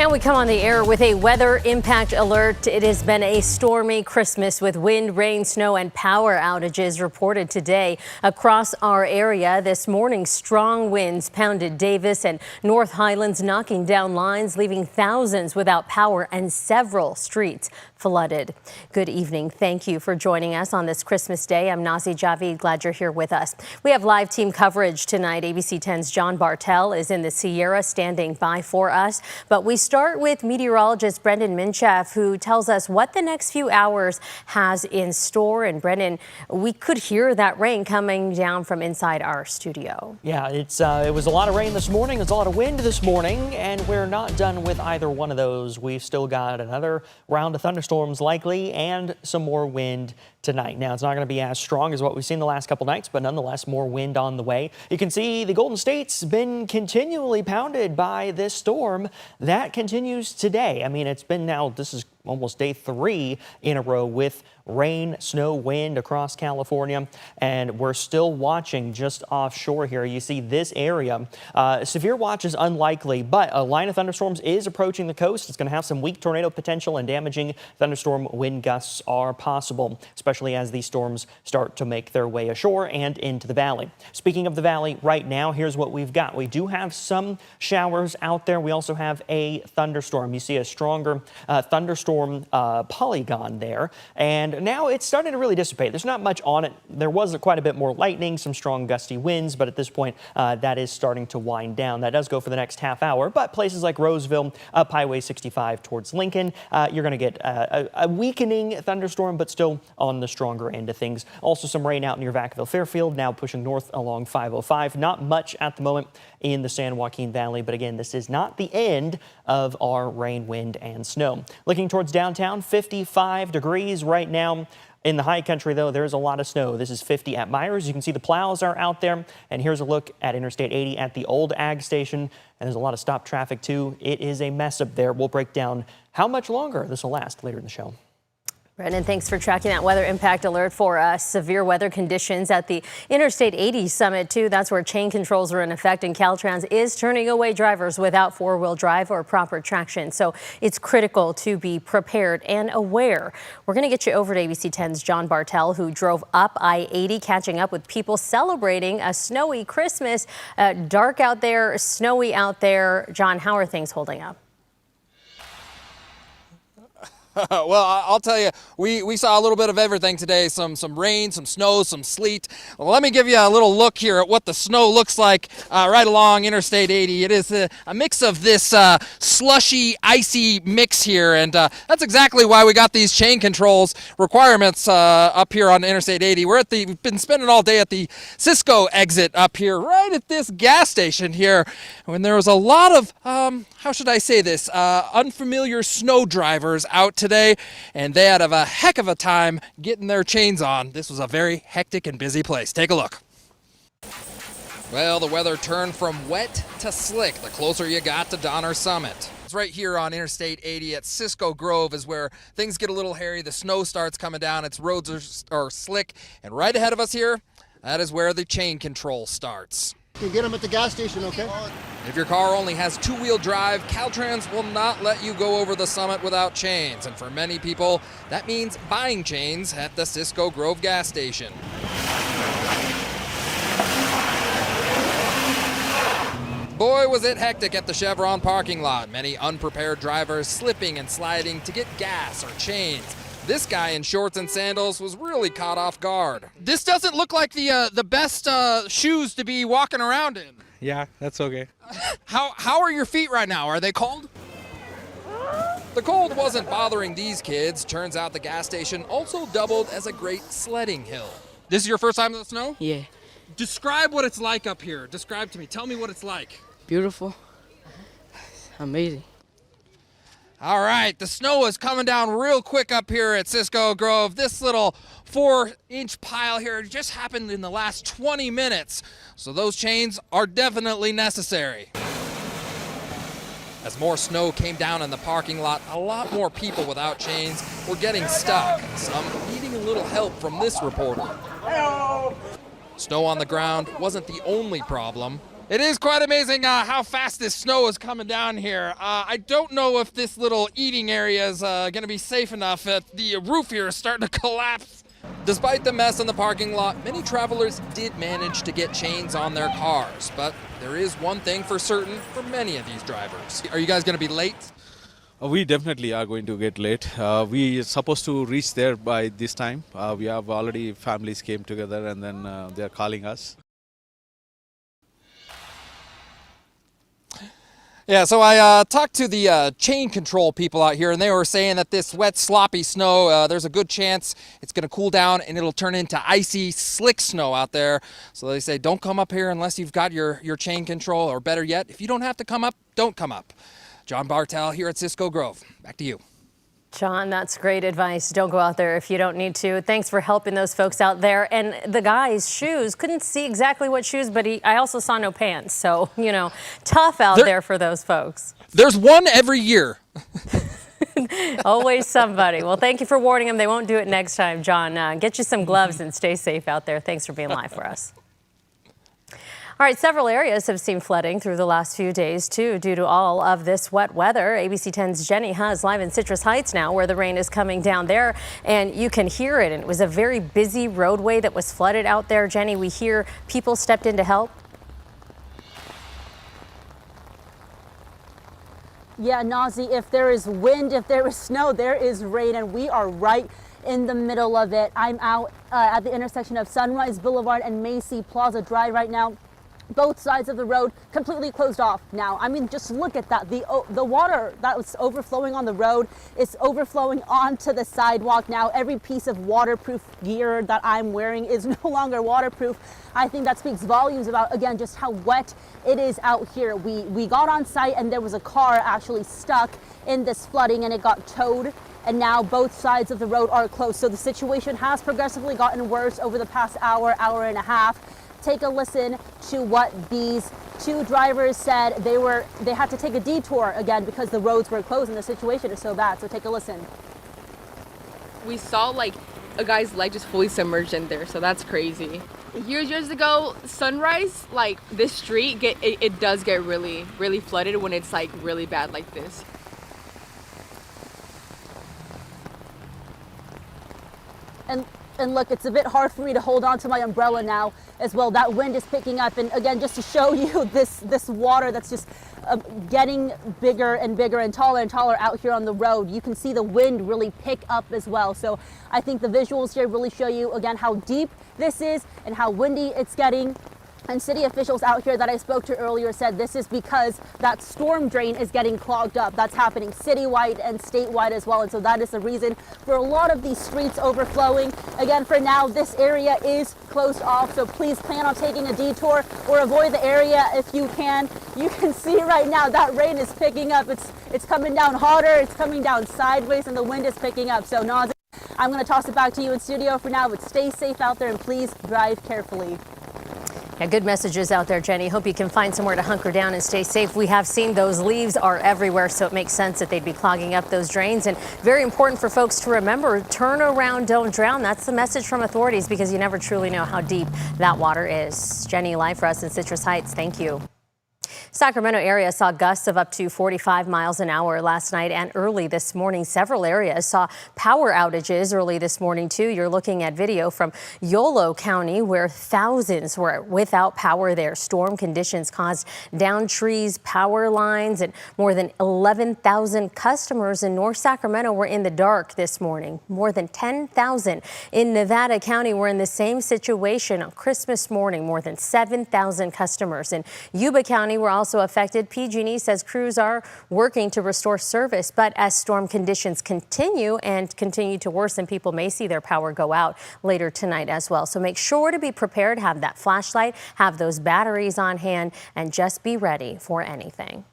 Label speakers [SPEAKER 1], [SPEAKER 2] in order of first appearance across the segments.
[SPEAKER 1] And we come on the air with a weather impact alert. It has been a stormy Christmas with wind, rain, snow, and power outages reported today across our area. This morning, strong winds pounded Davis and North Highlands, knocking down lines, leaving thousands without power and several streets flooded. Good evening. Thank you for joining us on this Christmas Day. I'm Nazi Javid. Glad you're here with us. We have live team coverage tonight. ABC10's John Bartel is in the Sierra standing by for us. But we start with meteorologist Brendan Minchef, who tells us what the next few hours has in store. And Brendan, we could hear that rain coming down from inside our studio.
[SPEAKER 2] Yeah, it was a lot of rain this morning. It's a lot of wind this morning, and we're not done with either one of those. We've still got another round of thunderstorms likely and some more wind tonight. Now, it's not going to be as strong as what we've seen the last couple nights, but nonetheless, more wind on the way. You can see the Golden State's been continually pounded by this storm. That continues today. I mean, it's been now, this is almost day 3 in a row with rain, snow, wind across California, and we're still watching just offshore here. You see this area. Severe watch is unlikely, but a line of thunderstorms is approaching the coast. It's going to have some weak tornado potential, and damaging thunderstorm wind gusts are possible, especially as these storms start to make their way ashore and into the valley. Speaking of the valley, right now, here's what we've got. We do have some showers out there. We also have a thunderstorm. You see a stronger thunderstorm polygon there, and now it's starting to really dissipate. There's not much on it. There was quite a bit more lightning, some strong gusty winds, but at this point that is starting to wind down. That does go for the next half hour, but places like Roseville, up Highway 65 towards Lincoln, you're going to get a weakening thunderstorm, but still on the stronger end of things. Also some rain out near Vacaville Fairfield, now pushing north along 505. Not much at the moment in the San Joaquin Valley, but again, this is not the end of our rain, wind, and snow. Looking towards downtown, 55 degrees right now. In the high country, though, there's a lot of snow. This is 50 at Myers. You can see the plows are out there. And here's a look at Interstate 80 at the old ag station. And there's a lot of stop traffic, too. It is a mess up there. We'll break down how much longer this will last later in the show.
[SPEAKER 1] Brendan, thanks for tracking that weather impact alert for us. Severe weather conditions at the Interstate 80 summit, too. That's where chain controls are in effect, and Caltrans is turning away drivers without four-wheel drive or proper traction. So it's critical to be prepared and aware. We're going to get you over to ABC10's John Bartel, who drove up I-80, catching up with people celebrating a snowy Christmas. Dark out there, snowy out there. John, how are things holding up?
[SPEAKER 3] Well, I'll tell you, we saw a little bit of everything today. Some rain, some snow, some sleet. Well, let me give you a little look here at what the snow looks like right along Interstate 80. It is a mix of this slushy, icy mix here, and that's exactly why we got these chain controls requirements up here on Interstate 80. We've been spending all day at the Cisco exit up here, right at this gas station here, when there was a lot of, how should I say this, unfamiliar snow drivers out today, and they had a heck of a time getting their chains on. This was a very hectic and busy place. Take a look. Well, the weather turned from wet to slick the closer you got to Donner Summit. It's right here on Interstate 80 at Cisco Grove is where things get a little hairy. The snow starts coming down. Its roads are slick, and right ahead of us here, that is where the chain control starts.
[SPEAKER 4] You can get them at the gas station, okay?
[SPEAKER 3] If your car only has two-wheel drive, Caltrans will not let you go over the summit without chains. And for many people, that means buying chains at the Cisco Grove gas station. Boy, was it hectic at the Chevron parking lot. Many unprepared drivers slipping and sliding to get gas or chains. This guy in shorts and sandals was really caught off guard. This doesn't look like the best shoes to be walking around in.
[SPEAKER 5] Yeah, that's okay.
[SPEAKER 3] How are your feet right now? Are they cold? The cold wasn't bothering these kids. Turns out the gas station also doubled as a great sledding hill. This is your first time in the snow?
[SPEAKER 6] Yeah.
[SPEAKER 3] Describe what it's like up here. Describe to me. Tell me what it's like.
[SPEAKER 6] Beautiful. Amazing.
[SPEAKER 3] All right, the snow is coming down real quick up here at Cisco Grove. This little 4-inch pile here just happened in the last 20 minutes, so those chains are definitely necessary. As more snow came down in the parking lot, a lot more people without chains were getting stuck, some needing a little help from this reporter. Snow on the ground wasn't the only problem. It is quite amazing how fast this snow is coming down here. I don't know if this little eating area is going to be safe enough. The roof here is starting to collapse. Despite the mess in the parking lot, many travelers did manage to get chains on their cars. But there is one thing for certain for many of these drivers. Are you guys going to be late?
[SPEAKER 5] We definitely are going to get late. We are supposed to reach there by this time. We have already families came together and then they're calling us.
[SPEAKER 3] Yeah, so I talked to the chain control people out here, and they were saying that this wet, sloppy snow, there's a good chance it's going to cool down and it'll turn into icy, slick snow out there. So they say don't come up here unless you've got your chain control, or better yet, if you don't have to come up, don't come up. John Bartel here at Cisco Grove. Back to you.
[SPEAKER 1] John, that's great advice. Don't go out there if you don't need to. Thanks for helping those folks out there. And the guy's shoes, couldn't see exactly what shoes, but I also saw no pants. So, you know, tough out there for those folks.
[SPEAKER 3] There's one every year.
[SPEAKER 1] Always somebody. Well, thank you for warning them. They won't do it next time, John. Get you some gloves and stay safe out there. Thanks for being live for us. All right, several areas have seen flooding through the last few days, too, due to all of this wet weather. ABC 10's Jenny Huz live in Citrus Heights now, where the rain is coming down there, and you can hear it. And it was a very busy roadway that was flooded out there. Jenny, we hear people stepped in to help.
[SPEAKER 7] Yeah, Nazi, if there is wind, if there is snow, there is rain, and we are right in the middle of it. I'm out at the intersection of Sunrise Boulevard and Macy Plaza Drive right now. Both sides of the road completely closed off now. I mean, just look at that. The water that was overflowing on the road is overflowing onto the sidewalk now. Every piece of waterproof gear that I'm wearing is no longer waterproof. I think that speaks volumes about, again, just how wet it is out here. We got on site and there was a car actually stuck in this flooding and it got towed. And now both sides of the road are closed. So the situation has progressively gotten worse over the past hour, hour and a half. Take a listen to what these two drivers said. They had to take a detour again because the roads were closed and the situation is so bad. So take a listen.
[SPEAKER 6] We saw like a guy's leg just fully submerged in there, so that's crazy. Years ago, Sunrise, like this street, it does get really flooded when it's like really bad like this.
[SPEAKER 7] And look, it's a bit hard for me to hold on to my umbrella now as well. That wind is picking up. And again, just to show you this water that's just getting bigger and bigger and taller out here on the road. You can see the wind really pick up as well. So I think the visuals here really show you, again, how deep this is and how windy it's getting. And city officials out here that I spoke to earlier said this is because that storm drain is getting clogged up. That's happening citywide and statewide as well. And so that is the reason for a lot of these streets overflowing. Again, for now, this area is closed off. So please plan on taking a detour or avoid the area if you can. You can see right now that rain is picking up. It's coming down harder. It's coming down sideways and the wind is picking up. So Nazi, I'm going to toss it back to you in studio for now, but stay safe out there and please drive carefully.
[SPEAKER 1] Yeah, good messages out there, Jenny. Hope you can find somewhere to hunker down and stay safe. We have seen those leaves are everywhere, so it makes sense that they'd be clogging up those drains. And very important for folks to remember, turn around, don't drown. That's the message from authorities because you never truly know how deep that water is. Jenny, live for us in Citrus Heights. Thank you. Sacramento area saw gusts of up to 45 miles an hour last night and early this morning. Several areas saw power outages early this morning, too. You're looking at video from Yolo County where thousands were without power there. Storm conditions caused downed trees, power lines, and more than 11,000 customers in North Sacramento were in the dark this morning. More than 10,000 in Nevada County were in the same situation on Christmas morning. More than 7,000 customers in Yuba County were also affected. PG&E says crews are working to restore service, but as storm conditions continue to worsen, people may see their power go out later tonight as well. So make sure to be prepared, have that flashlight, have those batteries on hand, and just be ready for anything.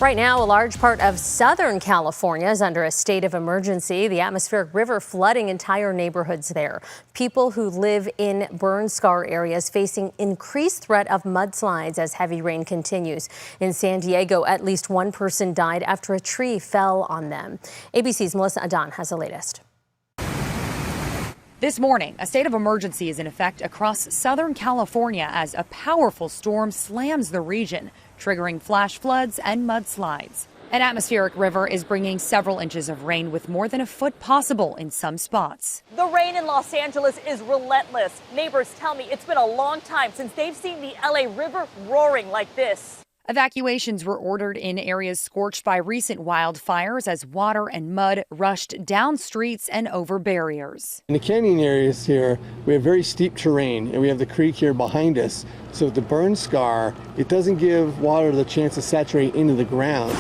[SPEAKER 1] Right now, a large part of Southern California is under a state of emergency. The atmospheric river flooding entire neighborhoods there. People who live in burn scar areas facing increased threat of mudslides as heavy rain continues. In San Diego, at least one person died after a tree fell on them. ABC's Melissa Adan has the latest.
[SPEAKER 8] This morning, a state of emergency is in effect across Southern California as a powerful storm slams the region, triggering flash floods and mudslides. An atmospheric river is bringing several inches of rain with more than a foot possible in some spots.
[SPEAKER 9] The rain in Los Angeles is relentless. Neighbors tell me it's been a long time since they've seen the LA River roaring like this.
[SPEAKER 8] Evacuations were ordered in areas scorched by recent wildfires as water and mud rushed down streets and over barriers.
[SPEAKER 10] In the canyon areas here, we have very steep terrain, and we have the creek here behind us. So with the burn scar, it doesn't give water the chance to saturate into the ground.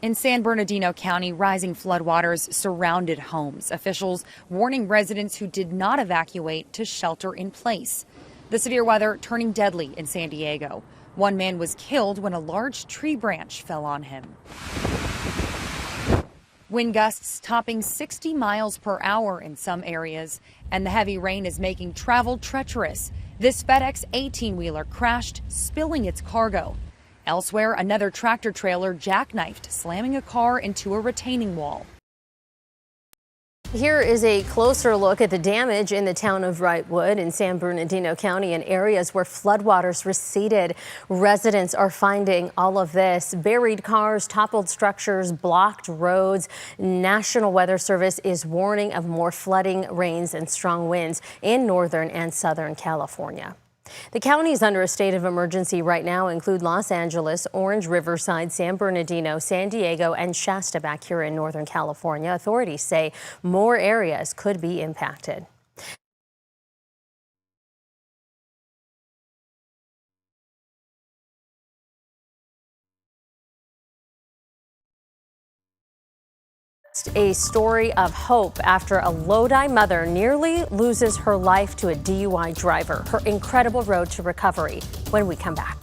[SPEAKER 8] In San Bernardino County, rising floodwaters surrounded homes. Officials warning residents who did not evacuate to shelter in place. The severe weather turning deadly in San Diego. One man was killed when a large tree branch fell on him. Wind gusts topping 60 miles per hour in some areas, and the heavy rain is making travel treacherous. This FedEx 18-wheeler crashed, spilling its cargo. Elsewhere, another tractor trailer jackknifed, slamming a car into a retaining wall.
[SPEAKER 1] Here is a closer look at the damage in the town of Wrightwood in San Bernardino County in areas where floodwaters receded. Residents are finding all of this: buried cars, toppled structures, blocked roads. National Weather Service is warning of more flooding, rains, and strong winds in northern and southern California. The counties under a state of emergency right now include Los Angeles, Orange, Riverside, San Bernardino, San Diego, and Shasta back here in Northern California. Authorities say more areas could be impacted. A story of hope after a Lodi mother nearly loses her life to a DUI driver. Her incredible road to recovery when we come back.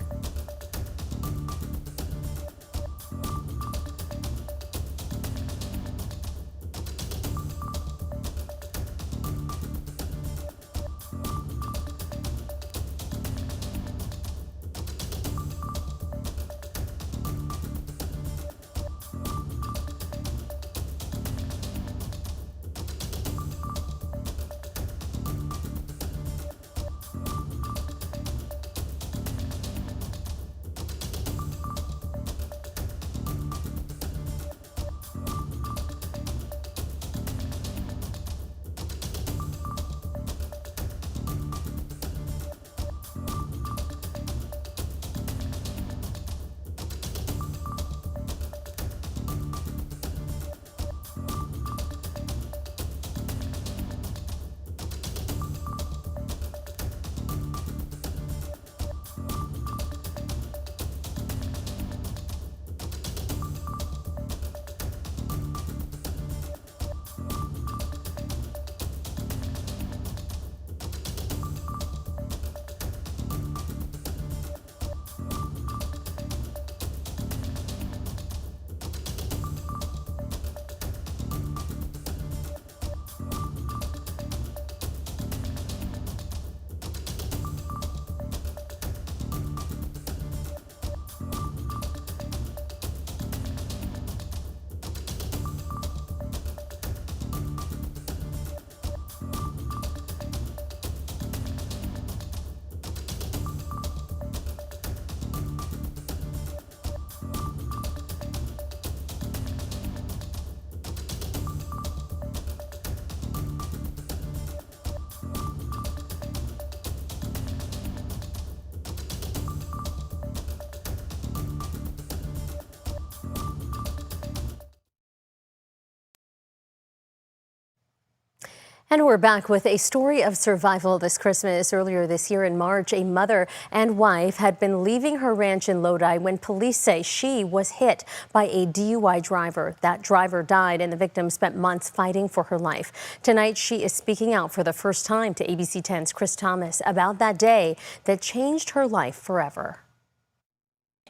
[SPEAKER 1] And we're back with a story of survival this Christmas. Earlier this year in March, a mother and wife had been leaving her ranch in Lodi when police say she was hit by a DUI driver. That driver died and the victim spent months fighting for her life. Tonight, she is speaking out for the first time to ABC10's Chris Thomas about that day that changed her life forever.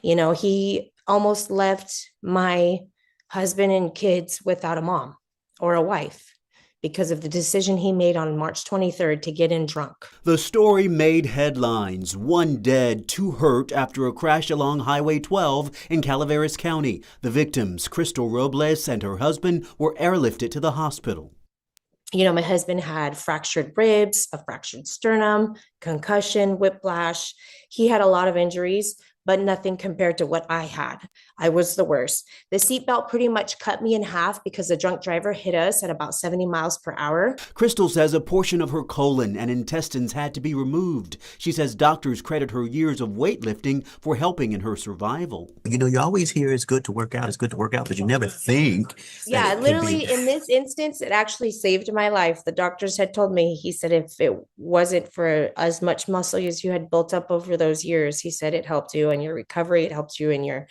[SPEAKER 11] You know, he almost left my husband and kids without a mom or a wife, because of the decision he made on March 23rd to get in drunk.
[SPEAKER 12] The story made headlines. One dead, two hurt after a crash along Highway 12 in Calaveras County. The victims, Crystal Robles and her husband, were airlifted to the hospital.
[SPEAKER 11] My husband had fractured ribs, a fractured sternum, concussion, whiplash. He had a lot of injuries, but nothing compared to what I had. I was the worst. The seatbelt pretty much cut me in half because the drunk driver hit us at about 70 miles per hour.
[SPEAKER 12] Crystal says a portion of her colon and intestines had to be removed. She says doctors credit her years of weightlifting for helping in her survival.
[SPEAKER 13] You always hear it's good to work out, but you never think.
[SPEAKER 11] Yeah, literally in this instance, it actually saved my life. The doctors had told me, he said, if it wasn't for as much muscle as you had built up over those years, he said it helped you in your recovery. It helped you in your,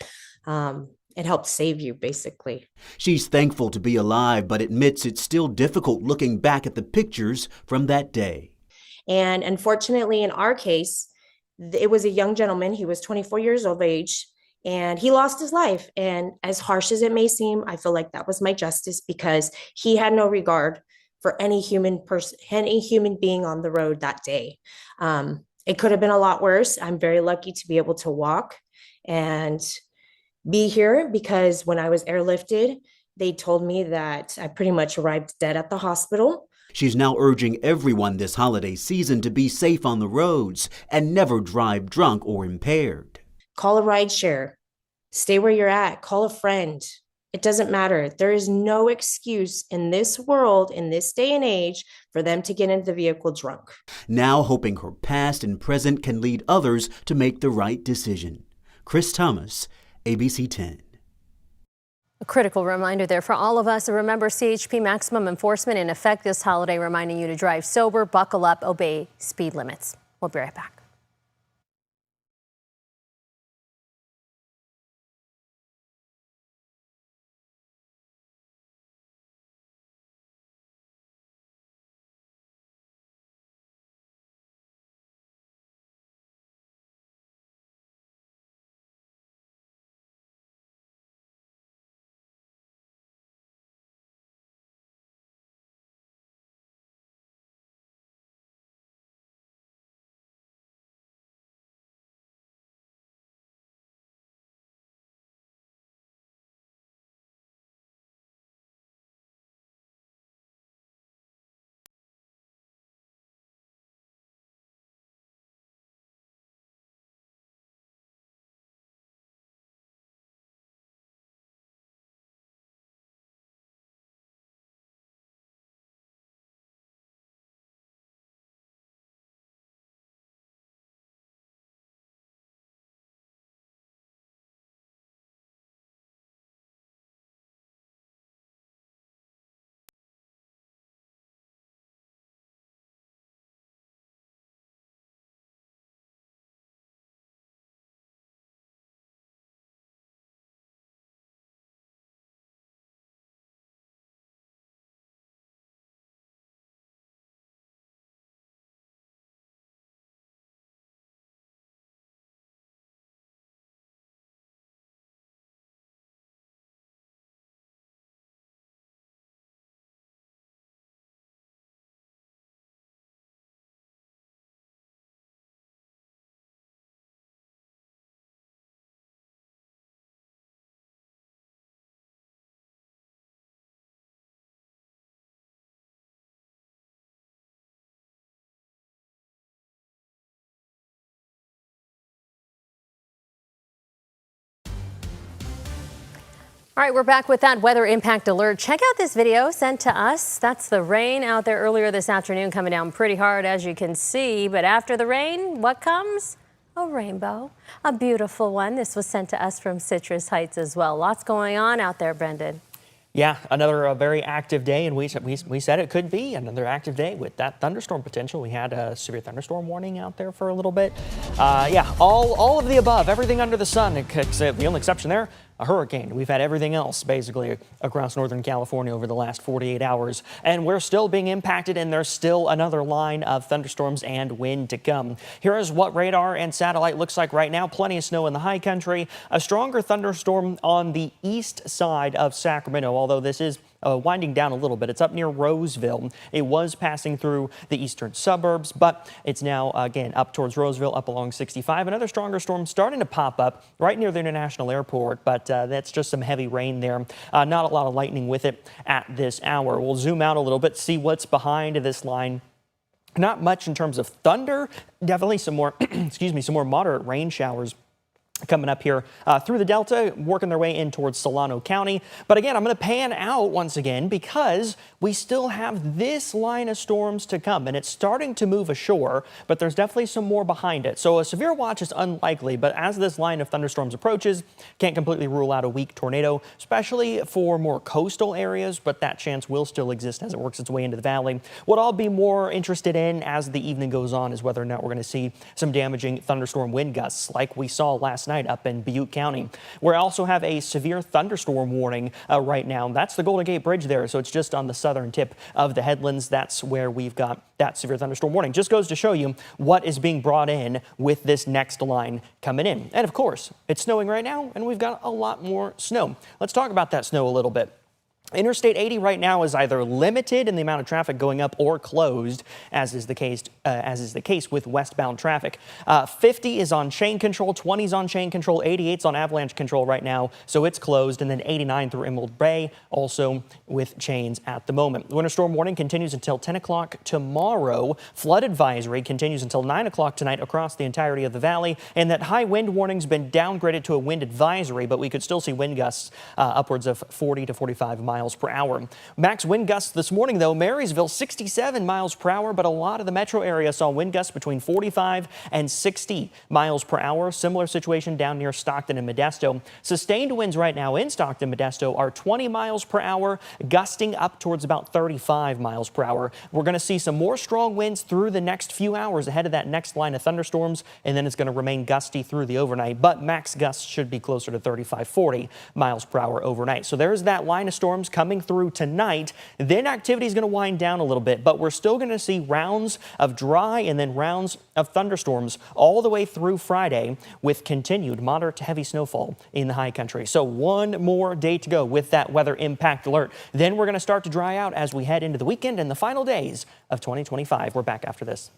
[SPEAKER 11] it helped save you basically.
[SPEAKER 12] She's thankful to be alive, but admits it's still difficult looking back at the pictures from that day.
[SPEAKER 11] And unfortunately, in our case, it was a young gentleman. He was 24 years of age. And he lost his life. And as harsh as it may seem, I feel like that was my justice because he had no regard for any human person, any human being on the road that day. It could have been a lot worse. I'm very lucky to be able to walk and be here because when I was airlifted, they told me that I pretty much arrived dead at the hospital.
[SPEAKER 12] She's now urging everyone this holiday season to be safe on the roads and never drive drunk or impaired.
[SPEAKER 11] Call a rideshare, stay where you're at, call a friend. It doesn't matter. There is no excuse in this world, in this day and age, for them to get into the vehicle drunk.
[SPEAKER 12] Now hoping her past and present can lead others to make the right decision. Chris Thomas, ABC 10.
[SPEAKER 1] A critical reminder there for all of us. Remember, CHP maximum enforcement in effect this holiday, reminding you to drive sober, buckle up, obey speed limits. We'll be right back. All right, we're back with that weather impact alert. Check out this video sent to us. That's the rain out there earlier this afternoon, coming down pretty hard, as you can see. But after the rain, what comes? A rainbow, a beautiful one. This was sent to us from Citrus Heights as well. Lots going on out there, Brendan.
[SPEAKER 2] Yeah, another very active day, and we said it could be another active day with that thunderstorm potential. We had a severe thunderstorm warning out there for a little bit. Yeah, all of the above, everything under the sun. The only exception there, a hurricane. We've had everything else basically across Northern California over the last 48 hours, and we're still being impacted, and there's still another line of thunderstorms and wind to come. Here is what radar and satellite looks like right now. Plenty of snow in the high country, a stronger thunderstorm on the east side of Sacramento, although this is winding down a little bit. It's up near Roseville. It was passing through the eastern suburbs, but it's now again up towards Roseville, up along 65. Another stronger storm starting to pop up right near the International Airport, but that's just some heavy rain there. Not a lot of lightning with it at this hour. We'll zoom out a little bit, see what's behind this line. Not much in terms of thunder. Definitely some more, excuse me, some more moderate rain showers coming up here through the Delta, working their way in towards Solano County. But again, I'm going to pan out once again because we still have this line of storms to come, and it's starting to move ashore, but there's definitely some more behind it. So a severe watch is unlikely, but as this line of thunderstorms approaches, can't completely rule out a weak tornado, especially for more coastal areas, but that chance will still exist as it works its way into the valley. What I'll be more interested in as the evening goes on is whether or not we're going to see some damaging thunderstorm wind gusts like we saw last night up in Butte County. We also have a severe thunderstorm warning right now. That's the Golden Gate Bridge there, so it's just on the southern tip of the headlands. That's where we've got that severe thunderstorm warning. Just goes to show you what is being brought in with this next line coming in. And of course, it's snowing right now, and we've got a lot more snow. Let's talk about that snow a little bit. Interstate 80 right now is either limited in the amount of traffic going up or closed, as is the case with westbound traffic. 50 is on chain control, 20 is on chain control, 88 is on avalanche control right now, so it's closed, and then 89 through Emerald Bay also with chains at the moment. The winter storm warning continues until 10 o'clock tomorrow. Flood advisory continues until 9 o'clock tonight across the entirety of the valley, and that high wind warning's been downgraded to a wind advisory, but we could still see wind gusts upwards of 40 to 45 miles per hour. Max wind gusts this morning, though, Marysville 67 miles per hour, but a lot of the metro area saw wind gusts between 45 and 60 miles per hour. Similar situation down near Stockton and Modesto. Sustained winds right now in Stockton, Modesto are 20 miles per hour, gusting up towards about 35 miles per hour. We're going to see some more strong winds through the next few hours ahead of that next line of thunderstorms, and then it's going to remain gusty through the overnight, but max gusts should be closer to 35, 40 miles per hour overnight. So there's that line of storms coming through tonight. Then activity is going to wind down a little bit, but we're still going to see rounds of dry and then rounds of thunderstorms all the way through Friday with continued moderate to heavy snowfall in the high country. So one more day to go with that weather impact alert. Then we're going to start to dry out as we head into the weekend and the final days of 2025. We're back after this.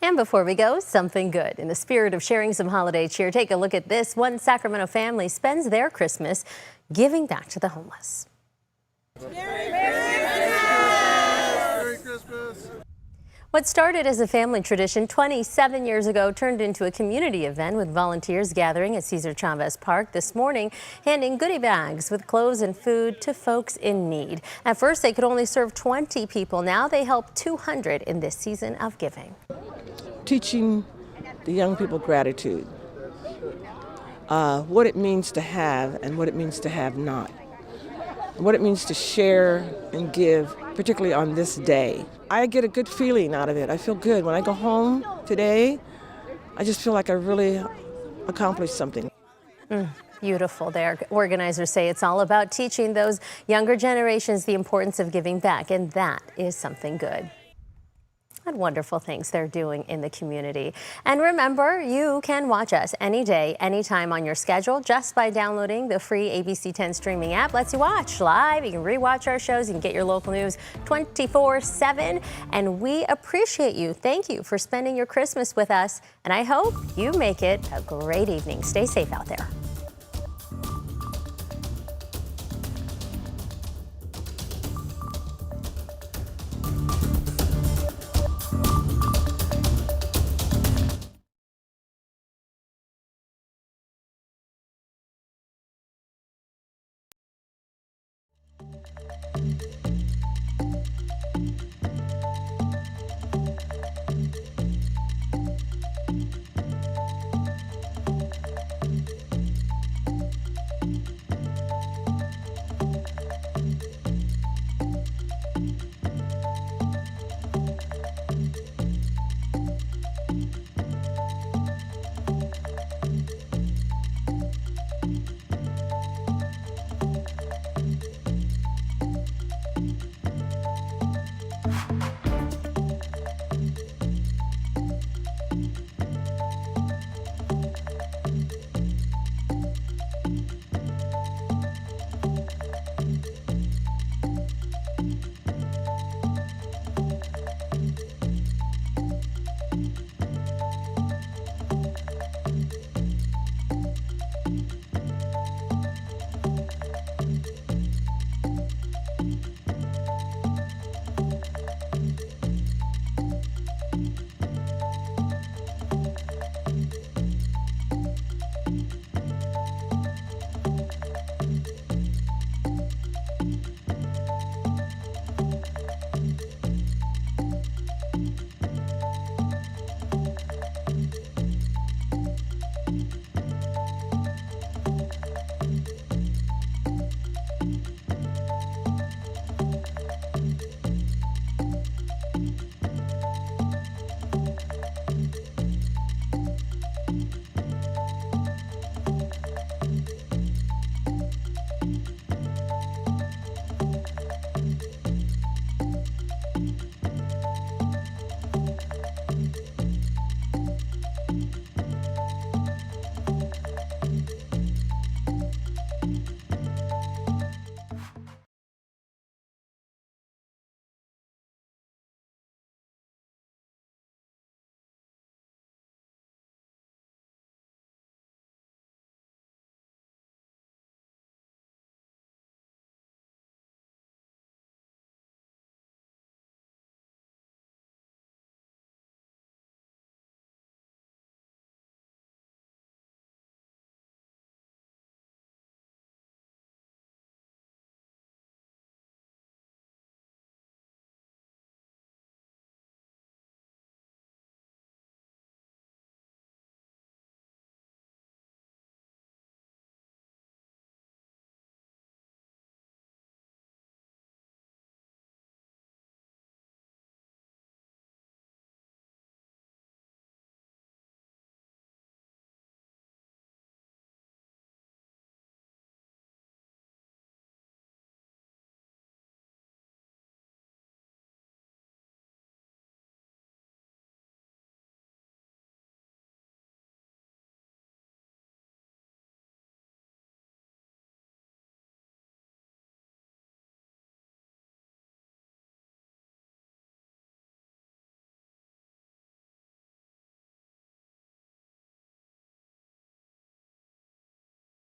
[SPEAKER 1] And before we go, something good. In the spirit of sharing some holiday cheer, take a look at this. One Sacramento family spends their Christmas giving back to the homeless.
[SPEAKER 4] Merry Christmas!
[SPEAKER 1] What started as a family tradition 27 years ago turned into a community event with volunteers gathering at Cesar Chavez Park this morning, handing goodie bags with clothes and food to folks in need. At first, they could only serve 20 people. Now they help 200 in this season of giving.
[SPEAKER 14] Teaching the young people gratitude, what it means to have and what it means to have not, what it means to share and give, particularly on this day. I get a good feeling out of it. I feel good. When I go home today, I just feel like I really accomplished something.
[SPEAKER 1] Beautiful there. Organizers say it's all about teaching those younger generations the importance of giving back, and that is something good. And wonderful things they're doing in the community. And remember, you can watch us any day, anytime on your schedule just by downloading the free ABC10 streaming app. Lets you watch live. You can rewatch our shows. You can get your local news 24/7. And we appreciate you. Thank you for spending your Christmas with us. And I hope you make it a great evening. Stay safe out there.